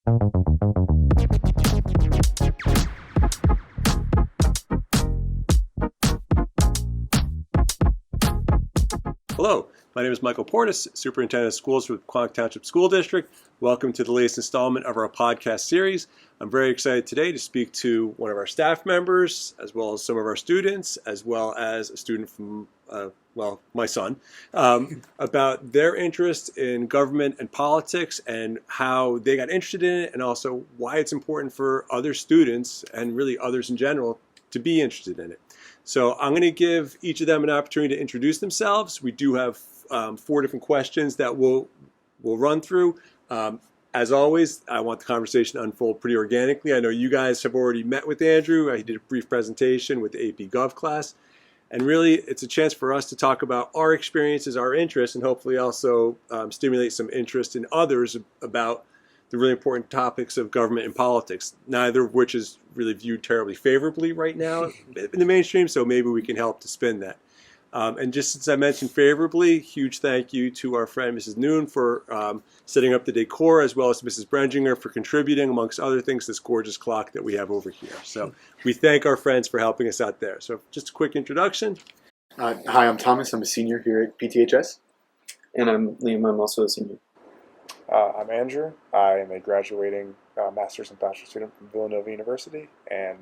Hello, my name is Michael Portas, Superintendent of Schools for the Pequannock Township School District. Welcome to the latest installment of our podcast series. I'm very excited today to speak to one of our staff members, as well as some of our students, as well as a student from, my son, about their interest in government and politics and how they got interested in it, and also why it's important for other students and really others in general to be interested in it. So I'm going to give each of them an opportunity to introduce themselves. We do have 4 different questions that we'll run through. As always, I want the conversation to unfold pretty organically. I know you guys have already met with Andrew. He did a brief presentation with the AP Gov class. And really, it's a chance for us to talk about our experiences, our interests, and hopefully also stimulate some interest in others about the really important topics of government and politics, neither of which is really viewed terribly favorably right now in the mainstream, so maybe we can help to spin that. And just since I mentioned favorably, huge thank you to our friend Mrs. Noon for setting up the decor, as well as Mrs. Brenginger for contributing, amongst other things, this gorgeous clock that we have over here. So we thank our friends for helping us out there. So just a quick introduction. Hi, I'm Thomas. I'm a senior here at PTHS. And I'm Liam. I'm also a senior. I'm Andrew. I am a graduating master's and bachelor student from Villanova University, and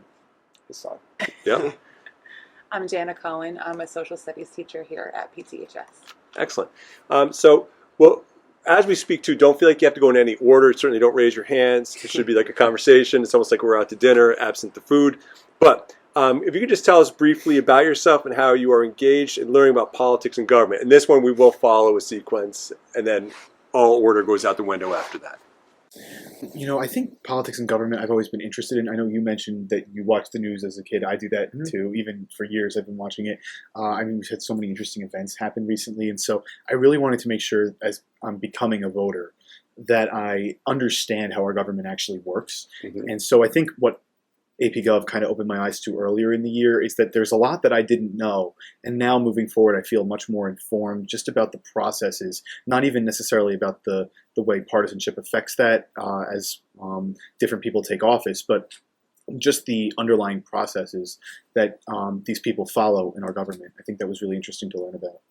his son. Yeah. I'm Jana Cohen. I'm a social studies teacher here at PTHS. Excellent. As we speak to, don't feel like you have to go in any order. Certainly don't raise your hands. It should be like a conversation. It's almost like we're out to dinner, absent the food. But if you could just tell us briefly about yourself and how you are engaged in learning about politics and government. And this one we will follow a sequence, and then all order goes out the window after that. You know, I think politics and government I've always been interested in. I know you mentioned that you watched the news as a kid. I do that too. Even for years I've been watching it. We've had so many interesting events happen recently. And so I really wanted to make sure, as I'm becoming a voter, that I understand how our government actually works. And so I think what AP Gov kind of opened my eyes to earlier in the year is that there's a lot that I didn't know. And now moving forward, I feel much more informed just about the processes, not even necessarily about the way partisanship affects that as different people take office, but just the underlying processes that these people follow in our government. I think that was really interesting to learn about.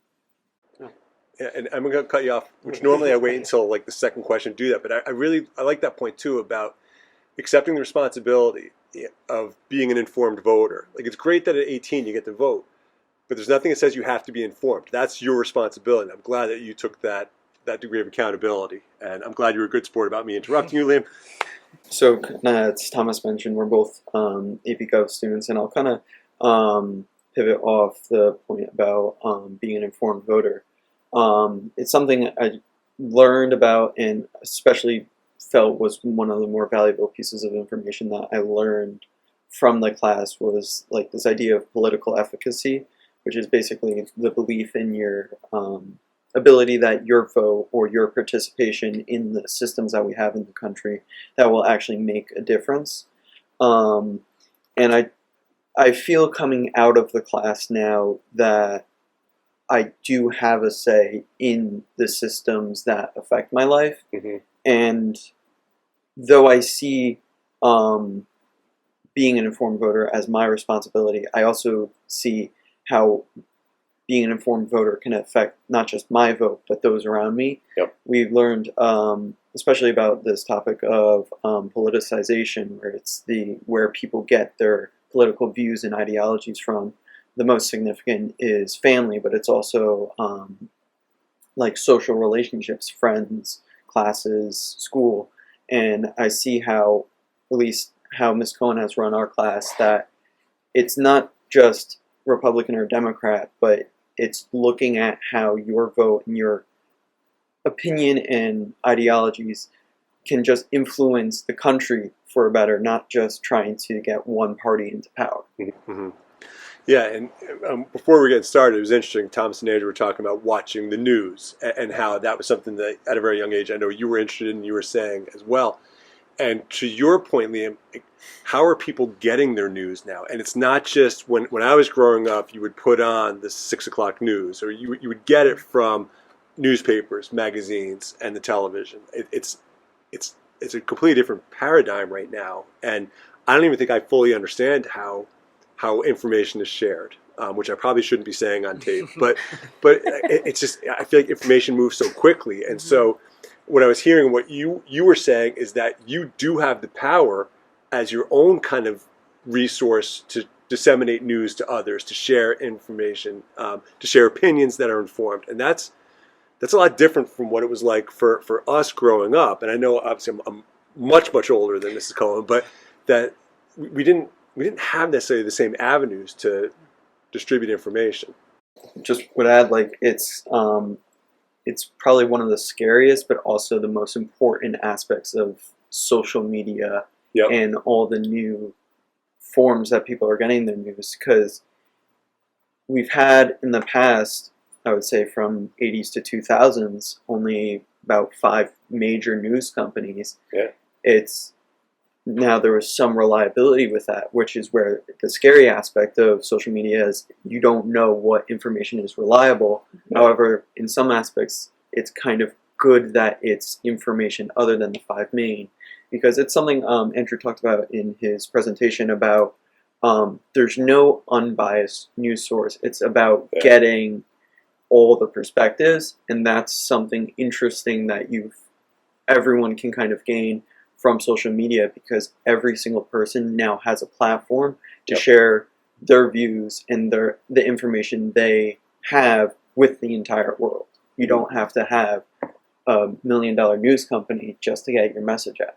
Yeah, and I'm going to cut you off, which normally I wait until like the second question to do that. But I like that point too about accepting the responsibility of being an informed voter. Like, it's great that at 18 you get to vote, but there's nothing that says you have to be informed. That's your responsibility. I'm glad that you took that degree of accountability, and I'm glad you were a good sport about me interrupting you, Liam. So, as Thomas mentioned, we're both AP Gov students, and I'll kind of pivot off the point about being an informed voter. It's something I learned about, and especially felt was one of the more valuable pieces of information that I learned from the class was like this idea of political efficacy, which is basically the belief in your ability that your vote or your participation in the systems that we have in the country that will actually make a difference. And I feel coming out of the class now that I do have a say in the systems that affect my life. And though I see being an informed voter as my responsibility, I also see how being an informed voter can affect not just my vote, but those around me. Yep. We've learned, especially about this topic of politicization, where it's where people get their political views and ideologies from. The most significant is family, but it's also like social relationships, friends, classes, school. And I see how, at least how Ms. Cohen has run our class, that it's not just Republican or Democrat, but it's looking at how your vote and your opinion and ideologies can just influence the country for a better, not just trying to get one party into power. Yeah, and before we get started, it was interesting. Thomas and Andrew were talking about watching the news and how that was something that at a very young age I know you were interested in, you were saying as well. And to your point, Liam, how are people getting their news now? And it's not just when I was growing up, you would put on the 6 o'clock news, or you would get it from newspapers, magazines, and the television. It's it's a completely different paradigm right now, and I don't even think I fully understand how information is shared, which I probably shouldn't be saying on tape. But it's just, I feel like information moves so quickly, and so what I was hearing, what you were saying, is that you do have the power as your own kind of resource to disseminate news to others, to share information, to share opinions that are informed, and that's a lot different from what it was like for us growing up. And I know obviously I'm much older than Mrs. Cohen, but that we didn't have necessarily the same avenues to distribute information. Just would add, like, it's probably one of the scariest, but also the most important aspects of social media and all the new forms that people are getting their news, because we've had in the past, I would say from 80s to 2000s, only about 5 major news companies. It's now there was some reliability with that, which is where the scary aspect of social media is you don't know what information is reliable. However, in some aspects, it's kind of good that it's information other than the 5 main, because it's something Andrew talked about in his presentation about there's no unbiased news source. It's about getting all the perspectives, and that's something interesting that everyone can kind of gain from social media, because every single person now has a platform to share their views and the information they have with the entire world. You don't have to have a $1 million news company just to get your message out.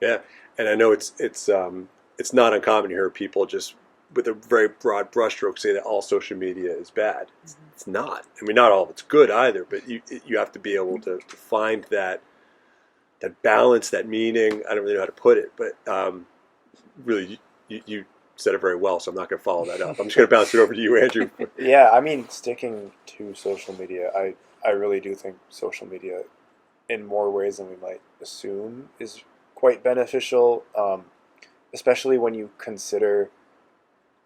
Yeah. And I know it's not uncommon to hear people just with a very broad brushstroke say that all social media is bad. It's not. I mean, not all of it's good either, but you have to be able to find that balance, that meaning. I don't really know how to put it, but really, you said it very well, so I'm not going to follow that up. I'm just going to bounce it over to you, Andrew. Yeah, I mean, sticking to social media, I really do think social media, in more ways than we might assume, is quite beneficial, especially when you consider,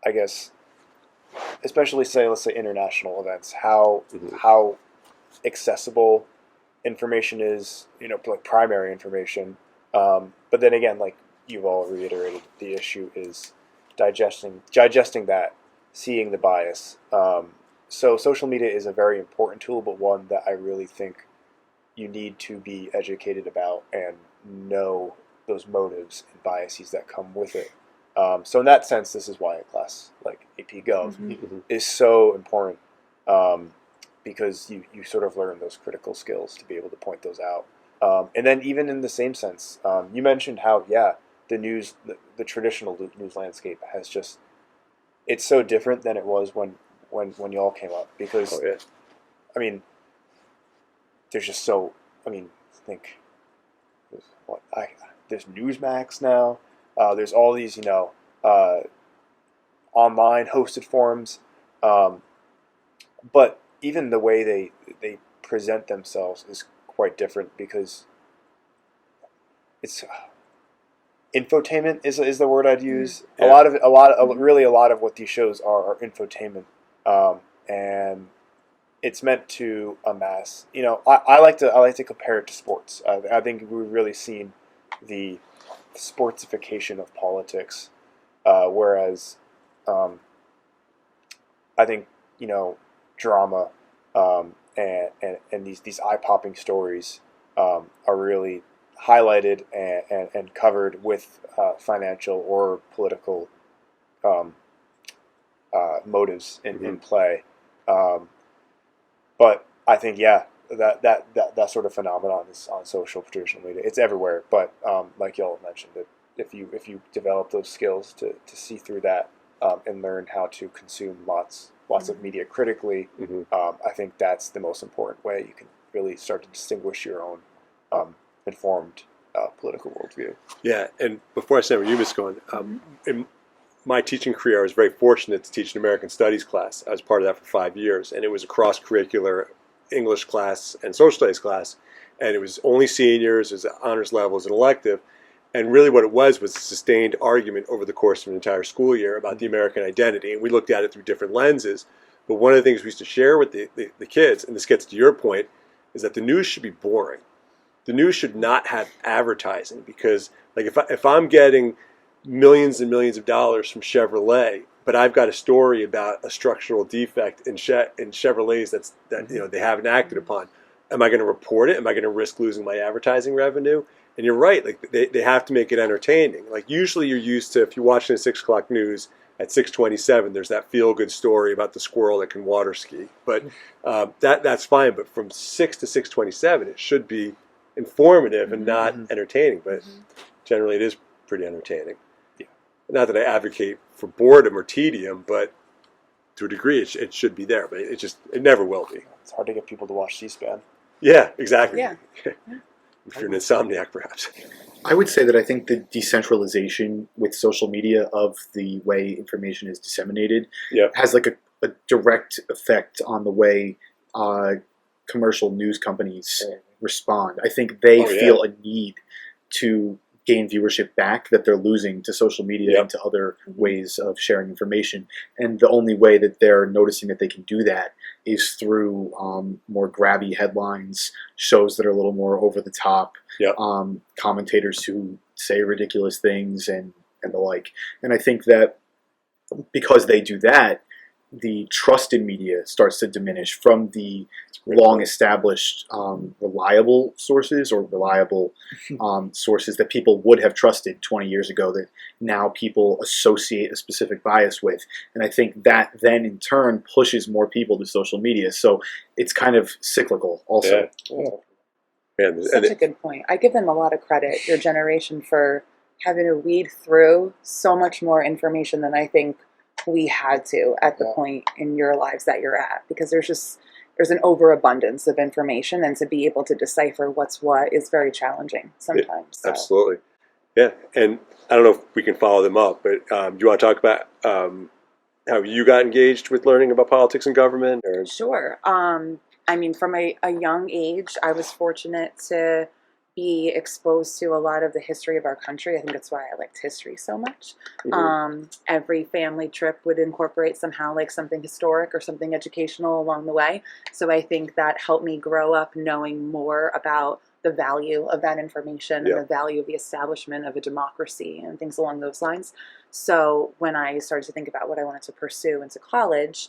I guess, especially let's say international events, how accessible information is, like primary information. But then again, like you've all reiterated, the issue is digesting that, seeing the bias. So social media is a very important tool, but one that I really think you need to be educated about and know those motives and biases that come with it. So in that sense, this is why a class like AP Gov is so important, because you sort of learn those critical skills to be able to point those out. And then even in the same sense, you mentioned how, the traditional news landscape has just, it's so different than it was when you all came up, because, I mean, there's just so, I mean, think, there's Newsmax now. There's all these, online hosted forums, but even the way they present themselves is quite different, because it's infotainment is the word I'd use. A lot of what these shows are infotainment, and it's meant to amass. I like to compare it to sports. I think we've really seen the sportsification of politics, whereas I think drama and these eye-popping stories are really highlighted and covered with financial or political motives in play. But I think that sort of phenomenon is on social traditional media. It's everywhere, but like y'all mentioned, if you develop those skills to see through that and learn how to consume lots of media critically, I think that's the most important way you can really start to distinguish your own informed political worldview. Yeah, and before I say where you, Ms. Cohen, in my teaching career, I was very fortunate to teach an American Studies class. I was part of that for 5 years, and it was a cross-curricular English class and social studies class, and it was only seniors, it was honors level, it was an elective, and really what it was a sustained argument over the course of an entire school year about the American identity, and we looked at it through different lenses. But one of the things we used to share with the kids, and this gets to your point, is that the news should be boring. the news should not have advertising, because like if I'm getting millions and millions of dollars from Chevrolet, but I've got a story about a structural defect in Chevrolets that they haven't acted upon, am I going to report it? Am I going to risk losing my advertising revenue? And you're right, like they have to make it entertaining. Like usually you're used to, if you're watching the 6 o'clock news at 6:27, there's that feel good story about the squirrel that can water ski. But that's fine. But from 6 to 6:27, it should be informative and not entertaining. But generally, it is pretty entertaining. Yeah. Not that I advocate for boredom or tedium, but to a degree, it should be there. But it never will be. It's hard to get people to watch C-SPAN. Yeah, exactly. Yeah. If you're an insomniac, perhaps. I would say that I think the decentralization with social media of the way information is disseminated has like a direct effect on the way commercial news companies respond. I think they feel a need to gain viewership back that they're losing to social media and to other ways of sharing information. And the only way that they're noticing that they can do that is through more grabby headlines, shows that are a little more over the top, commentators who say ridiculous things and the like. And I think that because they do that, the trust in media starts to diminish from the long-established reliable sources or reliable sources that people would have trusted 20 years ago that now people associate a specific bias with. And I think that then in turn pushes more people to social media. So it's kind of cyclical also. Such a good point. I give them a lot of credit, your generation, for having to weed through so much more information than I think we had to at the point in your lives that you're at, because there's an overabundance of information, and to be able to decipher what's what is very challenging sometimes. Yeah, absolutely. Yeah, and I don't know if we can follow them up, but do you want to talk about how you got engaged with learning about politics and government? Or? Sure. I mean, from a young age, I was fortunate to be exposed to a lot of the history of our country. I think that's why I liked history so much. Every family trip would incorporate somehow like something historic or something educational along the way. So I think that helped me grow up knowing more about the value of that information and the value of the establishment of a democracy and things along those lines. So when I started to think about what I wanted to pursue into college,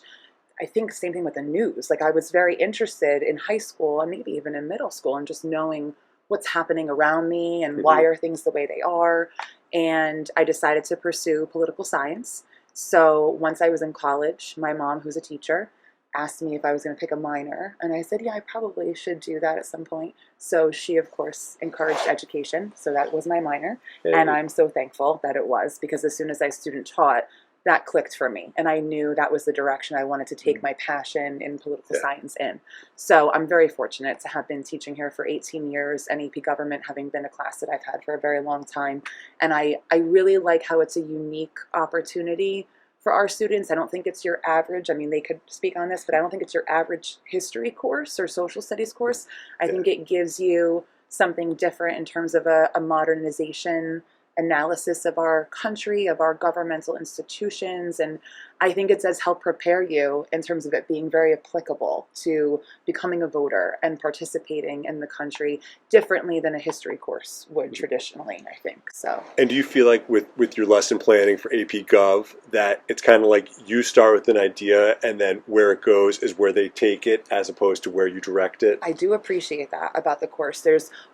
I think same thing with the news. Like I was very interested in high school and maybe even in middle school and just knowing what's happening around me and why are things the way they are. And I decided to pursue political science. So once I was in college, my mom, who's a teacher, asked me if I was going to pick a minor. And I said, yeah, I probably should do that at some point. So she, of course, encouraged education. So that was my minor. And I'm so thankful that it was, because as soon as I student taught, that clicked for me. And I knew that was the direction I wanted to take my passion in political science in. So I'm very fortunate to have been teaching here for 18 years, and AP Government having been a class that I've had for a very long time. And I really like how it's a unique opportunity for our students. I don't think it's your average, I mean, they could speak on this, but I don't think it's your average history course or social studies course. I think it gives you something different in terms of a modernization analysis of our country, of our governmental institutions, and I think it does help prepare you in terms of it being very applicable to becoming a voter and participating in the country differently than a history course would traditionally, I think. So. And do you feel like with your lesson planning for AP Gov that it's kind of like you start with an idea and then where it goes is where they take it as opposed to where you direct it? I do appreciate that about the course.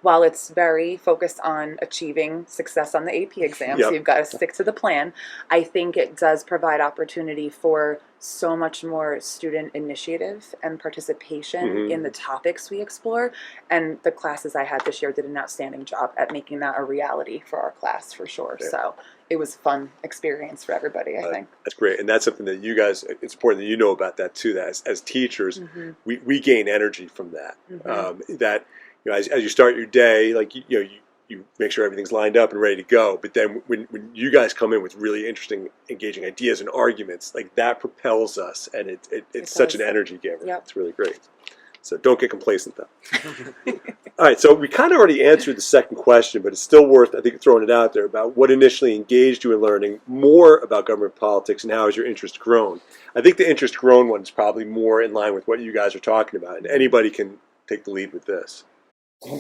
While it's very focused on achieving success on the AP exam, so you've got to stick to the plan, I think it does provide opportunity for so much more student initiative and participation in the topics we explore. And the classes I had this year did an outstanding job at making that a reality for our class, for sure. Yeah. So it was a fun experience for everybody, I think. That's great. And that's something that you guys, it's important that you know about that too, that as teachers, we gain energy from that. That, you know, as you start your day, like, you make sure everything's lined up and ready to go. But then when you guys come in with really interesting, engaging ideas and arguments, like that propels us, and it's such an energy giver. Yep. It's really great. So don't get complacent, though. All right, so we kind of already answered the second question, but it's still worth, I think, throwing it out there about what initially engaged you in learning more about government politics and how has your interest grown. I think the interest grown one is probably more in line with what you guys are talking about, and anybody can take the lead with this.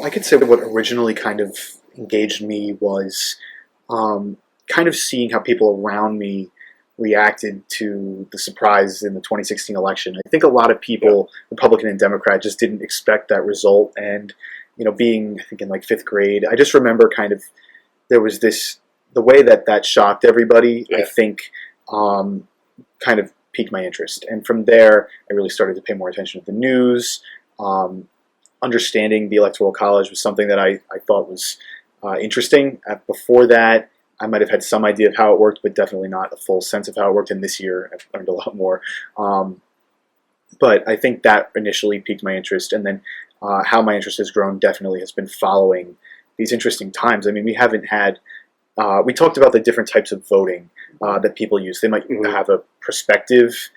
I could say what originally kind of engaged me was kind of seeing how people around me reacted to the surprise in the 2016 election. I think a lot of people, Republican and Democrat, just didn't expect that result. And, being, I think, in like fifth grade, I just remember kind of there was the way that shocked everybody, I think, kind of piqued my interest. And from there, I really started to pay more attention to the news. Understanding the Electoral College was something that I thought was interesting. Before that, I might have had some idea of how it worked, but definitely not a full sense of how it worked. And this year, I've learned a lot more. But I think that initially piqued my interest. And then how my interest has grown definitely has been following these interesting times. I mean, we haven't had, we talked about the different types of voting that people use. They might have a prospective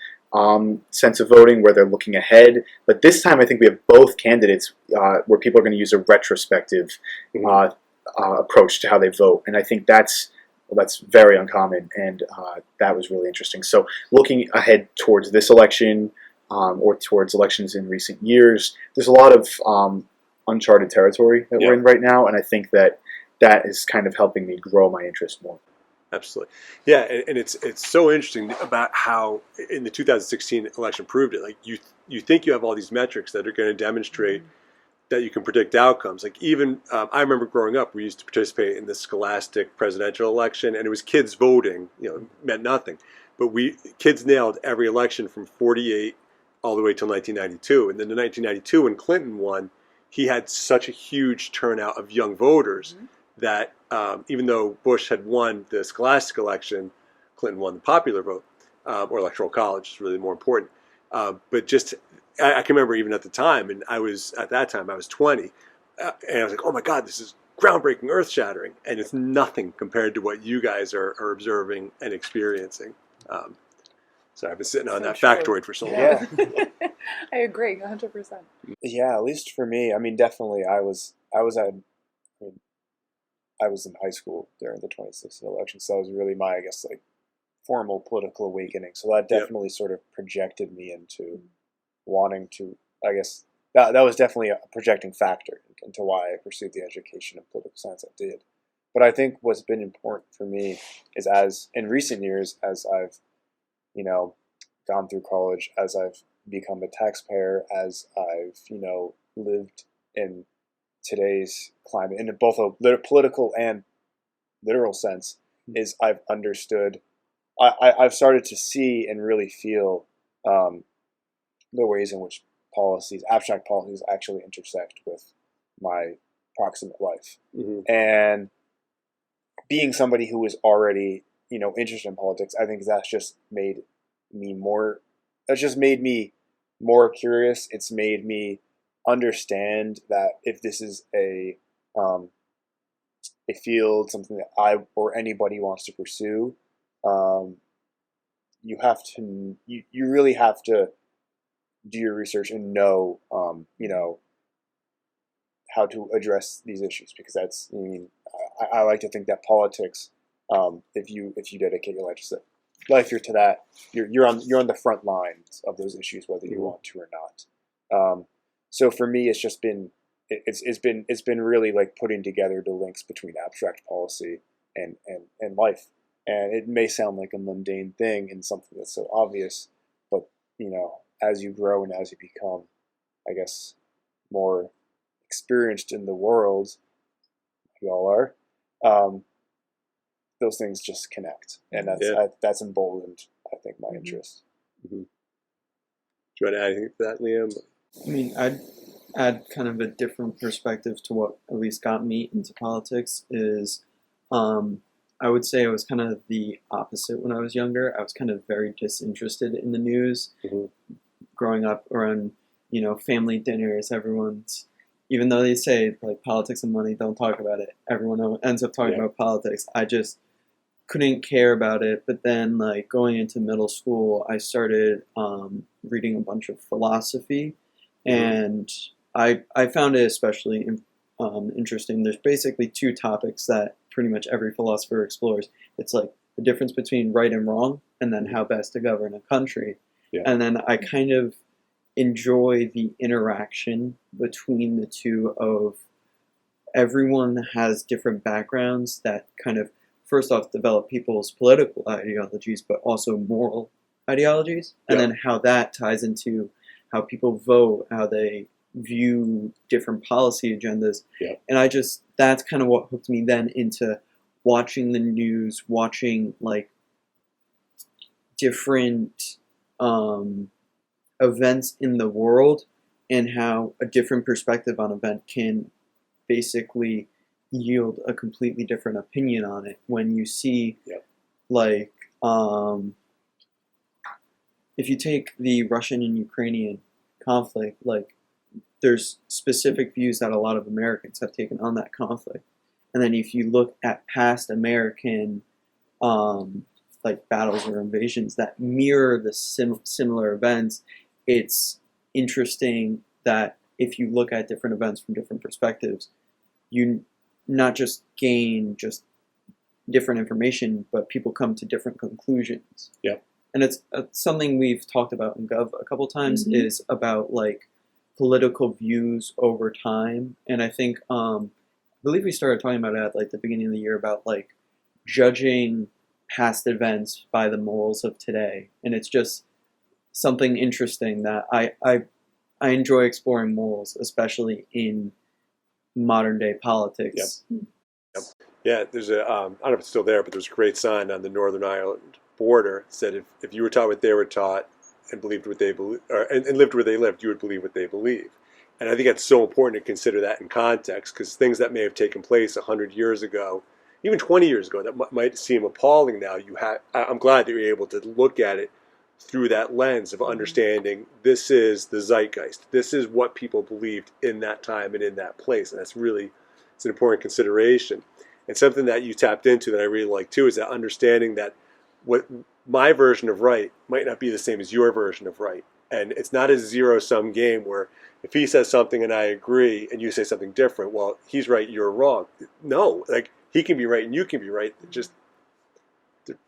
sense of voting where they're looking ahead. But this time I think we have both candidates where people are going to use a retrospective approach to how they vote. And I think that's very uncommon, and that was really interesting. So looking ahead towards this election or towards elections in recent years, there's a lot of uncharted territory that we're in right now, and I think that is kind of helping me grow my interest more. Absolutely. Yeah, and it's so interesting about how in the 2016 election proved it. Like you think you have all these metrics that are going to demonstrate that you can predict outcomes. Like even I remember growing up, we used to participate in the scholastic presidential election, and it was kids voting. Meant nothing, but kids nailed every election from 48 all the way till 1992. And then in 1992, when Clinton won, he had such a huge turnout of young voters that even though Bush had won the scholastic election, Clinton won the popular vote, or electoral college is really more important. But just, I can remember even at the time, and at that time I was 20, and I was like, oh my God, this is groundbreaking, earth-shattering, and it's nothing compared to what you guys are observing and experiencing. So I've been sitting on that factoid for so long. Yeah. I agree, 100%. Yeah, at least for me, I mean, definitely I was in high school during the 2016 election, so that was really my, I guess, like formal political awakening. So that definitely sort of projected me into wanting to, I guess, that was definitely a projecting factor into why I pursued the education of political science I did. But I think what's been important for me is as in recent years, as I've, gone through college, as I've become a taxpayer, as I've, lived in today's climate in both a political and literal sense, is I've understood, I've started to see and really feel the ways in which abstract policies actually intersect with my proximate life. And being somebody who is already, interested in politics, I think that's just made me more curious. It's made me understand that if this is a field, something that I or anybody wants to pursue, you really have to do your research and know, how to address these issues, because that's, I like to think that politics, if you dedicate your life to that, you're on the front lines of those issues, whether you want to or not. So for me, it's just been it's been really like putting together the links between abstract policy and life. And it may sound like a mundane thing and something that's so obvious, but as you grow and as you become, I guess, more experienced in the world, we all are, those things just connect, and that's emboldened, I think, my interest. Do you want to add anything to that, Liam? I mean, I'd add kind of a different perspective to what at least got me into politics is, I would say I was kind of the opposite when I was younger. I was kind of very disinterested in the news. Growing up around, family dinners, even though they say like politics and money, don't talk about it, everyone ends up talking about politics. I just couldn't care about it. But then like going into middle school, I started reading a bunch of philosophy, and I found it especially interesting. There's basically two topics that pretty much every philosopher explores. It's like the difference between right and wrong, and then how best to govern a country. And then I kind of enjoy the interaction between the two of everyone has different backgrounds that kind of, first off, develop people's political ideologies, but also moral ideologies, and then how that ties into how people vote, how they view different policy agendas. And that's kind of what hooked me then into watching the news, watching like different events in the world, and how a different perspective on an event can basically yield a completely different opinion on it. When you see like if you take the Russian and Ukrainian conflict, like there's specific views that a lot of Americans have taken on that conflict. And then if you look at past American like battles or invasions that mirror the similar events, it's interesting that if you look at different events from different perspectives, you not just gain just different information, but people come to different conclusions. And it's something we've talked about in Gov a couple times, is about like political views over time. And I think, I believe we started talking about it at like the beginning of the year about like judging past events by the morals of today. And it's just something interesting that I enjoy exploring morals, especially in modern day politics. Yeah, there's a, I don't know if it's still there, but there's a great sign on the Northern Ireland border that said if you were taught what they were taught and believed what they believe, and lived where they lived, you would believe what they believe. And I think it's so important to consider that in context, because things that may have taken place 100 years ago, even 20 years ago, that might seem appalling now, I'm glad that you're able to look at it through that lens of understanding this is the zeitgeist. This is what people believed in that time and in that place. And it's an important consideration. And something that you tapped into that I really like too is that understanding that what my version of right might not be the same as your version of right. And it's not a zero-sum game where if he says something and I agree and you say something different, well, he's right, you're wrong. No, like he can be right and you can be right. Just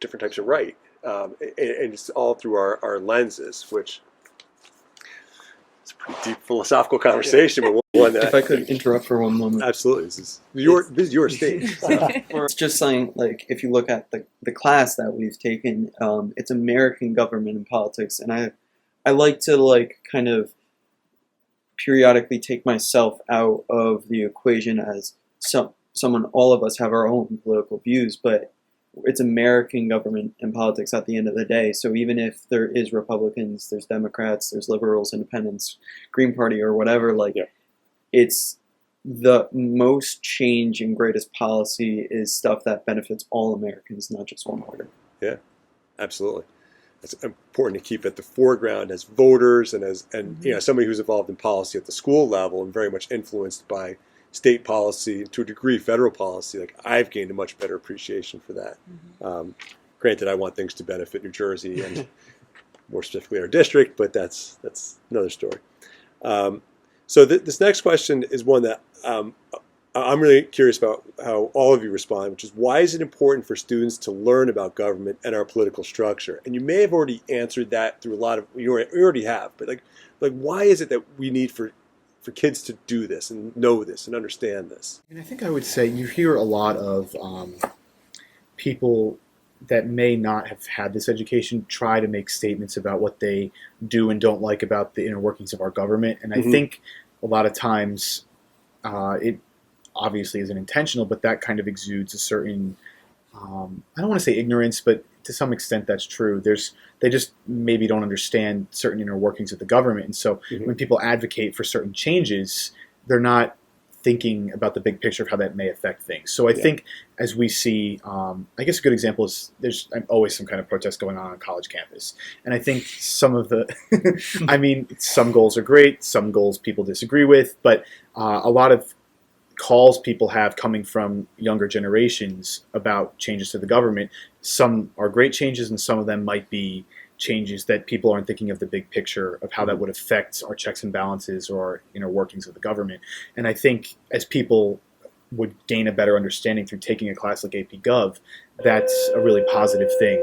different types of right. And it's all through our lenses, which it's a pretty deep philosophical conversation, but one that... If I could interrupt for one moment. Absolutely. This is your stage. So. It's just saying, like, if you look at the class that we've taken, it's American government and politics, and I like to, like, kind of periodically take myself out of the equation as someone, all of us have our own political views, but it's American government and politics at the end of the day. So even if there is Republicans, there's Democrats, there's liberals, independents, Green Party, or whatever, like, it's the most change and greatest policy is stuff that benefits all Americans, not just one party. Yeah, absolutely. It's important to keep at the foreground as voters and somebody who's involved in policy at the school level and very much influenced by state policy and to a degree federal policy. Like I've gained a much better appreciation for that. Granted, I want things to benefit New Jersey and more specifically our district, but that's another story. So this next question is one that I'm really curious about how all of you respond, which is why is it important for students to learn about government and our political structure? And you may have already answered that through a lot of, you already have, but like why is it that we need for kids to do this and know this and understand this? And I think I would say you hear a lot of people that may not have had this education try to make statements about what they do and don't like about the inner workings of our government. And I think a lot of times it obviously isn't intentional, but that kind of exudes a certain, I don't want to say ignorance, but to some extent that's true. They just maybe don't understand certain inner workings of the government. And so when people advocate for certain changes, they're not thinking about the big picture of how that may affect things. So I think as we see, I guess a good example is there's always some kind of protest going on college campus. And I think some of the, I mean, some goals are great, some goals people disagree with, but a lot of calls people have coming from younger generations about changes to the government, some are great changes and some of them might be changes that people aren't thinking of the big picture of how that would affect our checks and balances or inner workings of the government. And I think as people would gain a better understanding through taking a class like AP Gov, that's a really positive thing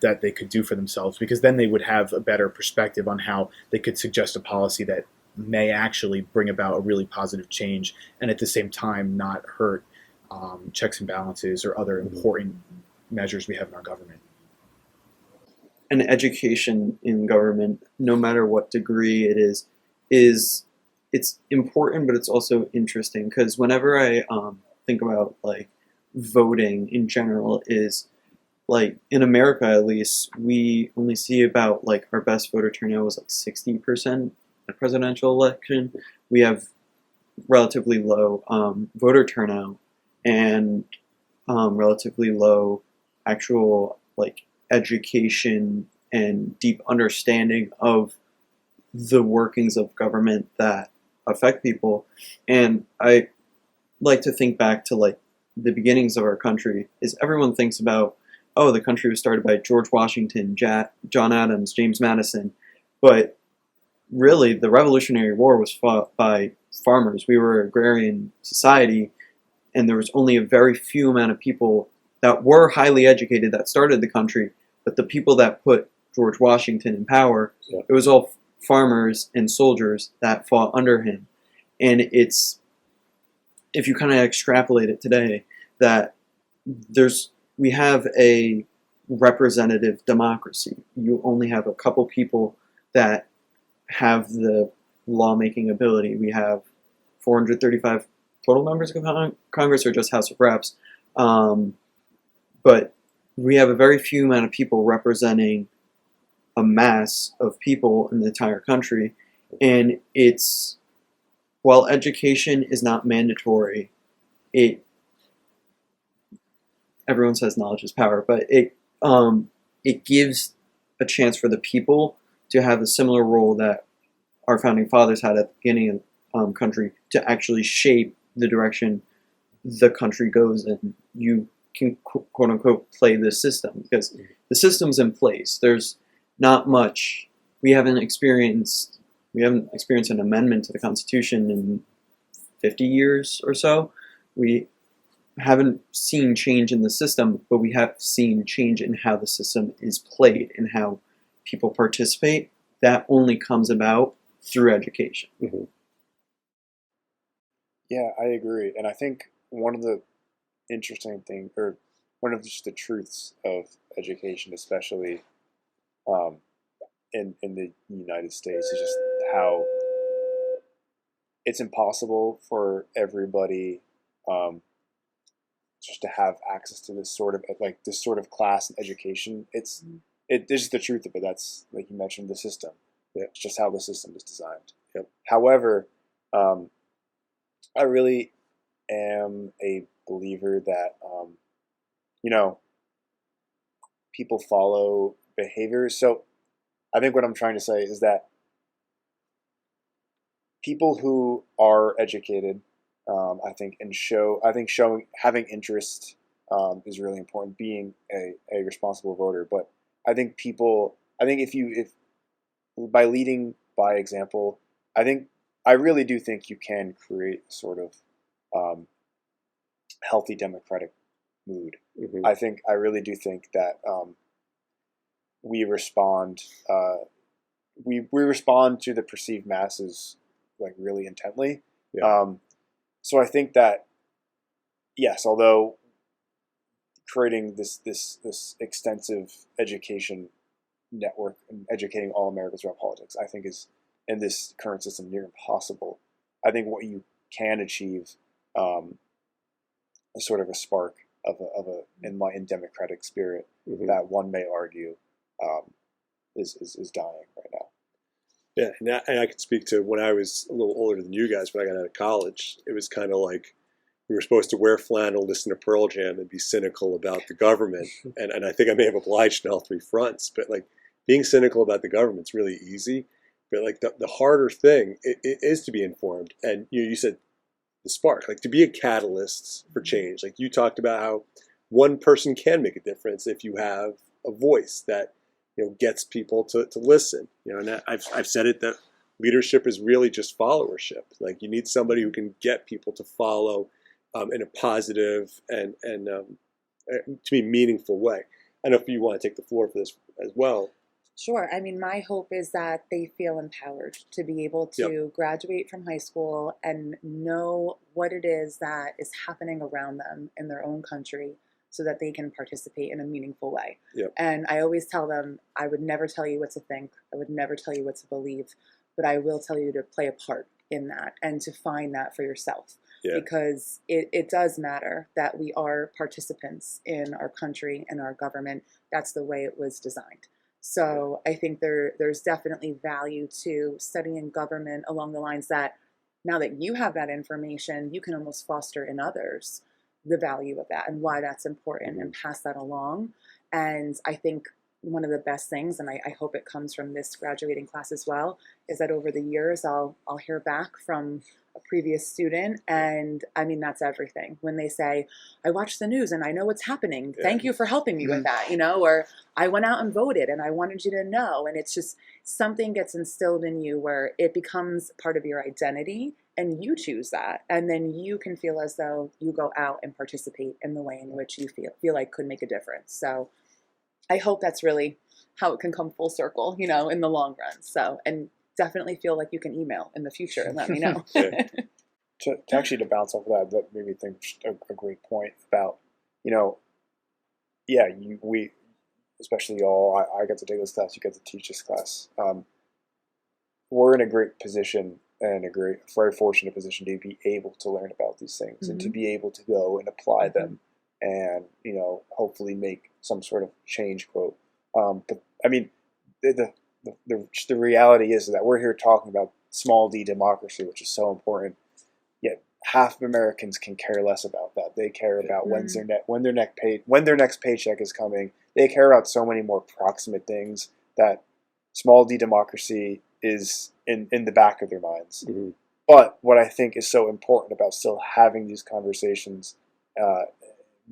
that they could do for themselves, because then they would have a better perspective on how they could suggest a policy that may actually bring about a really positive change, and at the same time not hurt checks and balances or other important measures we have in our government. And education in government, no matter what degree it is it's important, but it's also interesting because whenever I think about like voting in general, is like in America at least, we only see about like our best voter turnout was like 60% in a presidential election. We have relatively low voter turnout and relatively low actual like education and deep understanding of the workings of government that affect people. And I like to think back to like the beginnings of our country. Is everyone thinks about, oh, the country was started by George Washington, John Adams, James Madison, but really the Revolutionary War was fought by farmers. We were an agrarian society, and there was only a very few amount of people that were highly educated that started the country, but the people that put George Washington in power, it was all farmers and soldiers that fought under him. And it's, if you kind of extrapolate it today, that we have a representative democracy. You only have a couple people that have the lawmaking ability. We have 435 total members of Congress, or just House of Reps. But we have a very few amount of people representing a mass of people in the entire country. And it's, while education is not mandatory, everyone says knowledge is power, but it gives a chance for the people to have a similar role that our founding fathers had at the beginning of country, to actually shape the direction the country goes in. You can quote unquote play the system because the system's in place. There's not much. We haven't experienced an amendment to the Constitution in 50 years or so. We haven't seen change in the system, but we have seen change in how the system is played and how people participate. That only comes about through education. Mm-hmm. Yeah, I agree. And I think one of the interesting things, or one of just the truths of education, especially in the United States, is just how it's impossible for everybody just to have access to this sort of class and education. This is the truth of it. That's, like you mentioned, the system. Yeah. It's just how the system is designed. Yep. However, I really am a believer that people follow behaviors. So I think what I'm trying to say is that people who are educated, having interest is really important. Being a responsible voter, but I think if by leading by example, I really do think you can create sort of healthy democratic mood. Mm-hmm. I really do think that we respond we respond to the perceived masses like really intently. Yeah. So I think that yes, although creating this extensive education network and educating all Americans about politics, I think is in this current system near impossible. I think what you can achieve is sort of a spark of in democratic spirit, mm-hmm. that one may argue is dying right now. Yeah, and I can speak to when I was a little older than you guys. When I got out of college, it was kind of like we were supposed to wear flannel, listen to Pearl Jam, and be cynical about the government. and I think I may have obliged on all three fronts. But like being cynical about the government's really easy. But like the harder thing it is to be informed. And you said the spark, like to be a catalyst for change. Like you talked about how one person can make a difference if you have a voice that gets people to listen. And I've said it that leadership is really just followership. Like you need somebody who can get people to follow in a positive and to me meaningful way. I don't know if you want to take the floor for this as well. Sure. I mean, my hope is that they feel empowered to be able to graduate from high school and know what it is that is happening around them in their own country so that they can participate in a meaningful way. Yep. And I always tell them, I would never tell you what to think. I would never tell you what to believe, but I will tell you to play a part in that and to find that for yourself. Yeah. Because it does matter that we are participants in our country and our government. That's the way it was designed. So I think there's definitely value to studying government along the lines that now that you have that information, you can almost foster in others the value of that and why that's important and pass that along. And I think one of the best things, and I hope it comes from this graduating class as well, is that over the years I'll hear back from a previous student, and I mean that's everything. When they say, I watch the news and I know what's happening, thank you for helping me with that, or I went out and voted and I wanted you to know. And it's just something gets instilled in you where it becomes part of your identity and you choose that, and then you can feel as though you go out and participate in the way in which you feel like could make a difference. So I hope that's really how it can come full circle, in the long run. So, and definitely feel like you can email in the future and let me know. To actually to bounce off of that made me think a great point about, we, especially y'all, I got to take this class, you get to teach this class. We're in a great position and very fortunate position to be able to learn about these things and to be able to go and apply them and, hopefully make some sort of change, quote. But I mean, the reality is that we're here talking about small d democracy, which is so important. Yet half of Americans can care less about that. They care about when their next paycheck is coming. They care about so many more proximate things that small d democracy is in the back of their minds. But what I think is so important about still having these conversations,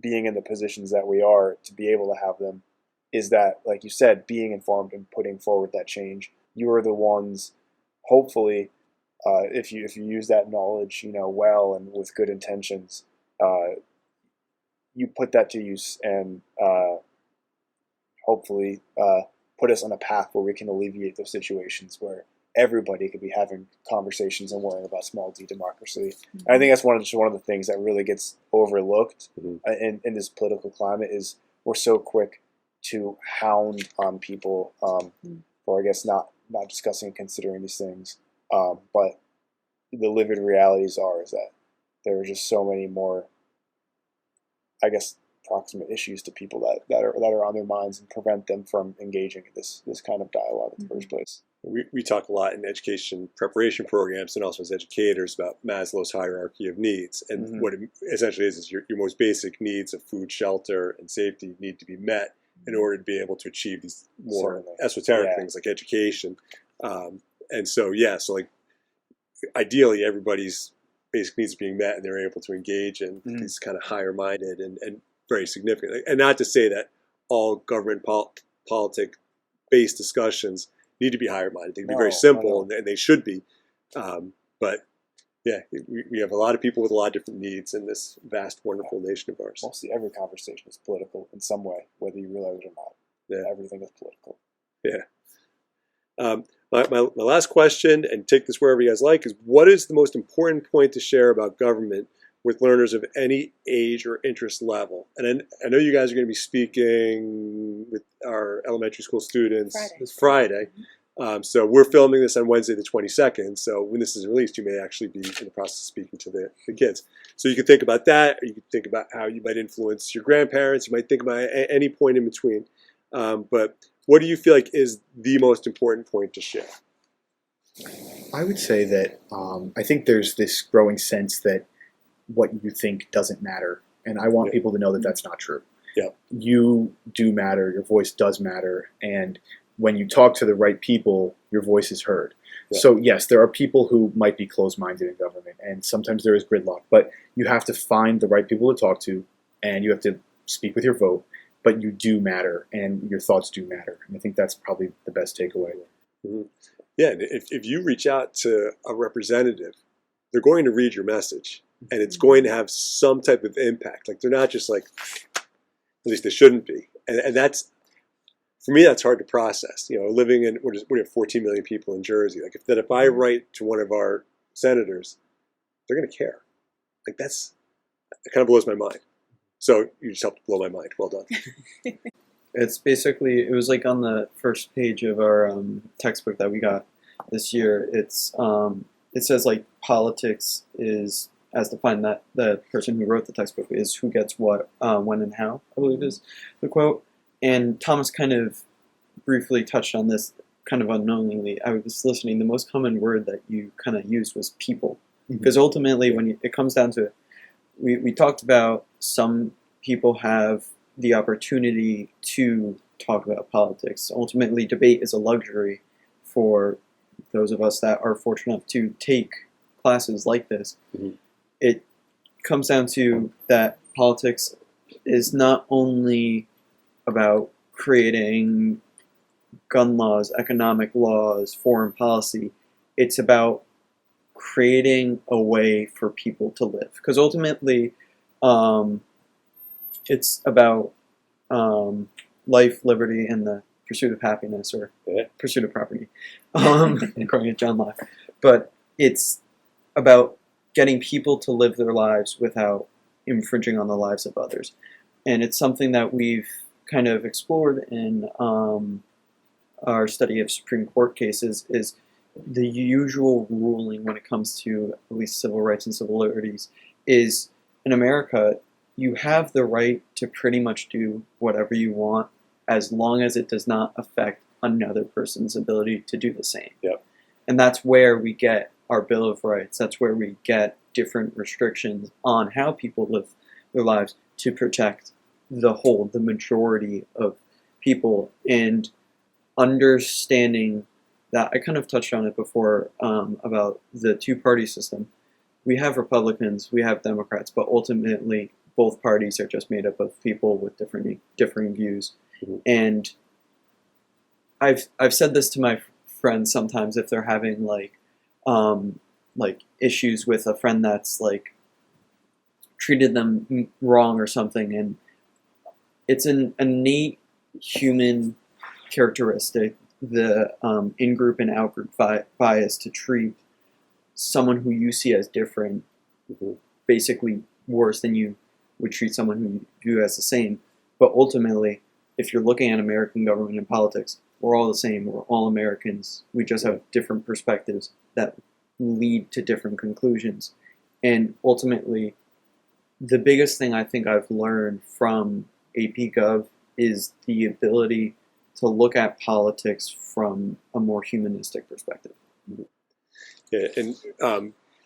being in the positions that we are to be able to have them, is that, like you said, being informed and putting forward that change. You are the ones, hopefully, if you use that knowledge, well and with good intentions, you put that to use and hopefully put us on a path where we can alleviate those situations where everybody could be having conversations and worrying about small d democracy. And I think that's one of the things that really gets overlooked in this political climate is we're so quick to hound on people for, I guess, not discussing and considering these things. But the living realities is that there are just so many more, I guess, proximate issues to people that are on their minds and prevent them from engaging in this kind of dialogue in the first place. We talk a lot in education preparation programs and also as educators about Maslow's hierarchy of needs. And what it essentially is your most basic needs of food, shelter, and safety need to be met in order to be able to achieve these more esoteric things like education. And so, so like ideally everybody's basic needs are being met and they're able to engage in these kind of higher minded and very significant. And not to say that all government politic based discussions need to be higher minded. They can be very simple and they should be. But we have a lot of people with a lot of different needs in this vast, wonderful nation of ours. Mostly every conversation is political in some way, whether you realize it or not. Yeah. Everything is political. Yeah. My last question, and take this wherever you guys like, is what is the most important point to share about government with learners of any age or interest level? And I know you guys are going to be speaking with our elementary school students this Friday. So we're filming this on Wednesday the 22nd. So when this is released, you may actually be in the process of speaking to the kids. So you can think about that, or you can think about how you might influence your grandparents. You might think about any point in between. But what do you feel like is the most important point to share? I would say that I think there's this growing sense that what you think doesn't matter. And I want people to know that that's not true. Yeah. You do matter. Your voice does matter. And when you talk to the right people, your voice is heard. Yeah. So yes, there are people who might be closed-minded in government, and sometimes there is gridlock. But you have to find the right people to talk to, and you have to speak with your vote. But you do matter, and your thoughts do matter. And I think that's probably the best takeaway. Mm-hmm. Yeah, if you reach out to a representative, they're going to read your message, and it's going to have some type of impact. Like they're not just like, at least they shouldn't be. And that's, for me, that's hard to process. Living in we have 14 million people in Jersey. Like if I write to one of our senators, they're going to care. Like it kind of blows my mind. So you just helped blow my mind. Well done. It's basically, it was like on the first page of our textbook that we got this year. It says like politics is, as defined, that the person who wrote the textbook is who gets what, when, and how, I believe is the quote. And Thomas kind of briefly touched on this kind of unknowingly. I was listening, the most common word that you kind of used was people. Because ultimately, when it comes down to it, we talked about some people have the opportunity to talk about politics. Ultimately, debate is a luxury for those of us that are fortunate enough to take classes like this. Mm-hmm. It comes down to that politics is not only about creating gun laws, economic laws, foreign policy. It's about creating a way for people to live. Because ultimately, it's about life, liberty, and the pursuit of happiness, or pursuit of property, according to John Locke. But it's about getting people to live their lives without infringing on the lives of others. And it's something that we've kind of explored in our study of Supreme Court cases, is the usual ruling when it comes to at least civil rights and civil liberties is, in America, you have the right to pretty much do whatever you want as long as it does not affect another person's ability to do the same. Yep. And that's where we get our Bill of Rights. That's where we get different restrictions on how people live their lives to protect the majority of people. And understanding that, I kind of touched on it before about the two-party system. We have Republicans, we have Democrats, but ultimately both parties are just made up of people with differing views. Mm-hmm. And I've said this to my friends sometimes if they're having like issues with a friend that's like treated them wrong or something, and it's an innate human characteristic, the in-group and out-group bias to treat someone who you see as different basically worse than you would treat someone who you view as the same. But ultimately, if you're looking at American government and politics, we're all the same. We're all Americans. We just have different perspectives that lead to different conclusions. And ultimately, the biggest thing I think I've learned from AP Gov is the ability to look at politics from a more humanistic perspective. Yeah, and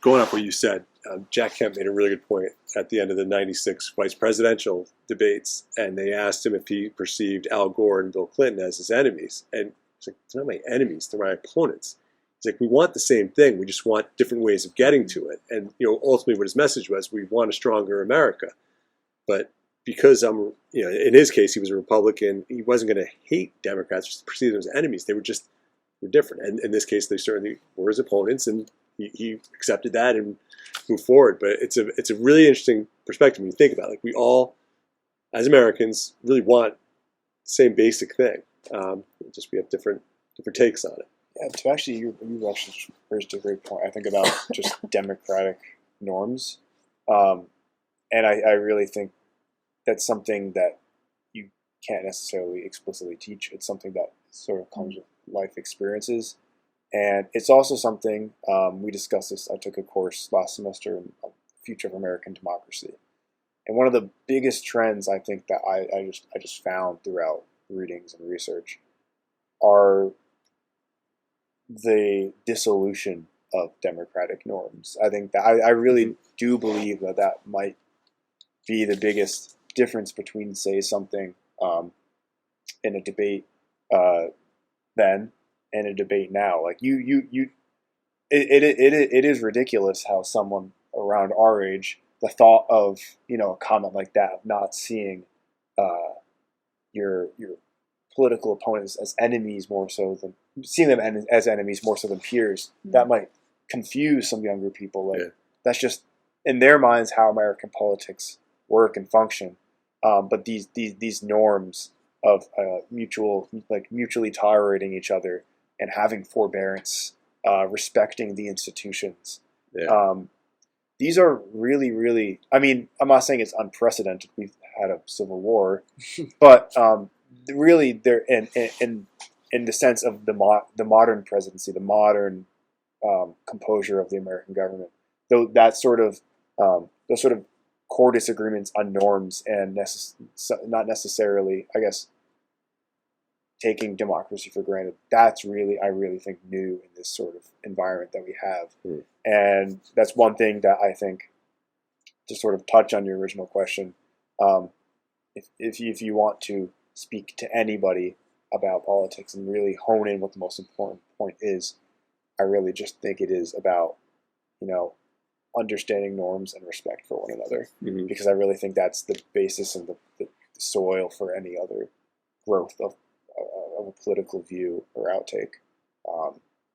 going off what you said, Jack Kemp made a really good point at the end of the 96 vice presidential debates, and they asked him if he perceived Al Gore and Bill Clinton as his enemies. And he's like, they're not my enemies, they're my opponents. He's like, we want the same thing, we just want different ways of getting to it. And ultimately what his message was, we want a stronger America. But because in his case, he was a Republican, he wasn't going to hate Democrats, just perceive them as enemies. They were different. And in this case, they certainly were his opponents, and he accepted that and moved forward. But it's a really interesting perspective when you think about it. Like, we all, as Americans, really want the same basic thing. Just we have different takes on it. Yeah, to actually, you actually raised a great point. I think about just democratic norms, and I really think that's something that you can't necessarily explicitly teach. It's something that sort of comes with life experiences. And it's also something, we discussed this, I took a course last semester in Future of American Democracy. And one of the biggest trends I think that I just found throughout readings and research are the dissolution of democratic norms. I think that I really do believe that might be the biggest difference between, say, something in a debate then and a debate now. Like it is ridiculous how someone around our age, the thought of a comment like that, of not seeing your political opponents as enemies more so than seeing them as enemies more so than peers, that might confuse some younger people. Like, that's just in their minds how American politics work and function. But these norms of mutually tolerating each other and having forbearance, respecting the institutions. Yeah. These are really, really. I mean, I'm not saying it's unprecedented. We've had a civil war, but really, they're in the sense of the modern presidency, the modern composure of the American government. Though that sort of those sort of core disagreements on norms and not necessarily, I guess, taking democracy for granted. That's really, I really think, new in this sort of environment that we have. And that's one thing that I think, to sort of touch on your original question, if you want to speak to anybody about politics and really hone in what the most important point is, I really just think it is about, understanding norms and respect for one another, because I really think that's the basis and the soil for any other growth of a political view or outtake.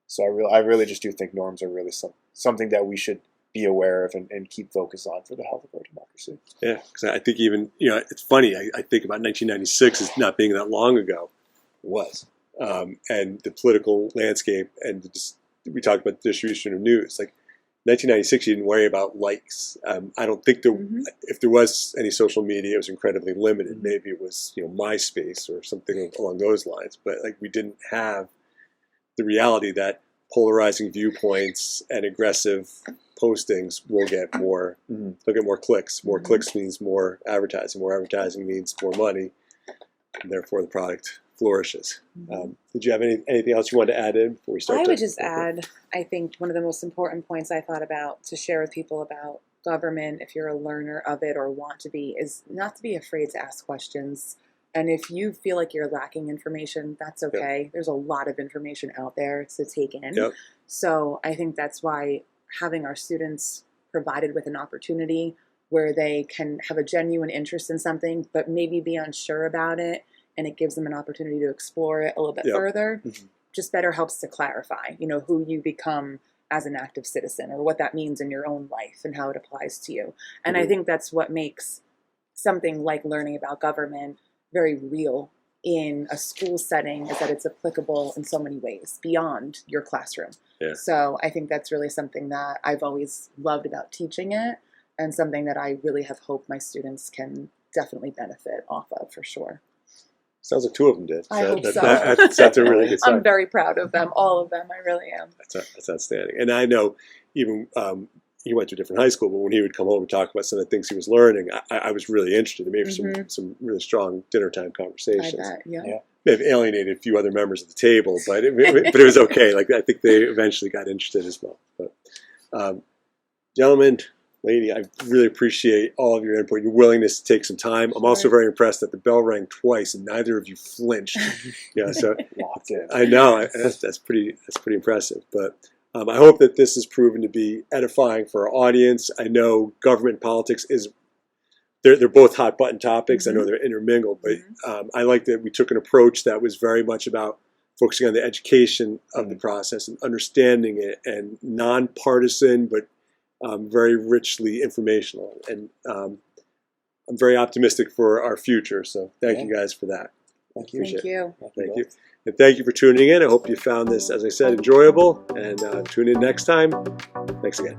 So I really just do think norms are really something that we should be aware of and keep focus on for the health of our democracy. Yeah, because I think even, it's funny, I think about 1996 as not being that long ago. It was. And the political landscape, and we talked about the distribution of news. Like 1996, you didn't worry about likes. I don't think if there was any social media, it was incredibly limited. Maybe it was, MySpace or something along those lines. But like we didn't have the reality that polarizing viewpoints and aggressive postings will get more. They'll get more clicks. More clicks means more advertising. More advertising means more money, and therefore the product flourishes. Did you have anything else you wanted to add in before we start? I would just add, I think one of the most important points I thought about to share with people about government, if you're a learner of it or want to be, is not to be afraid to ask questions. And if you feel like you're lacking information, that's okay. Yep. There's a lot of information out there to take in. Yep. So I think that's why having our students provided with an opportunity where they can have a genuine interest in something, but maybe be unsure about it, and it gives them an opportunity to explore it a little bit further, just better helps to clarify, who you become as an active citizen or what that means in your own life and how it applies to you. And I think that's what makes something like learning about government very real in a school setting, is that it's applicable in so many ways beyond your classroom. Yeah. So I think that's really something that I've always loved about teaching it, and something that I really have hoped my students can definitely benefit off of for sure. Sounds like two of them did. I hope so. That's a really good sign. I'm very proud of them, all of them. I really am. That's outstanding. And I know even he went to a different high school, but when he would come home and talk about some of the things he was learning, I was really interested. It made for some really strong dinner time conversations. I bet, yeah. May have alienated a few other members of the table, but it was okay. Like I think they eventually got interested as well. But gentlemen, lady, I really appreciate all of your input, your willingness to take some time. I'm also very impressed that the bell rang twice and neither of you flinched. So Locked in. I know that's pretty impressive. But I hope that this has proven to be edifying for our audience. I know government politics they're both hot button topics. I know they're intermingled, but I like that we took an approach that was very much about focusing on the education of the process and understanding it, and nonpartisan, but very richly informational. And I'm very optimistic for our future. So thank you guys for that. Thank you. Thank you. And thank you for tuning in. I hope you found this, as I said, enjoyable. And tune in next time. Thanks again.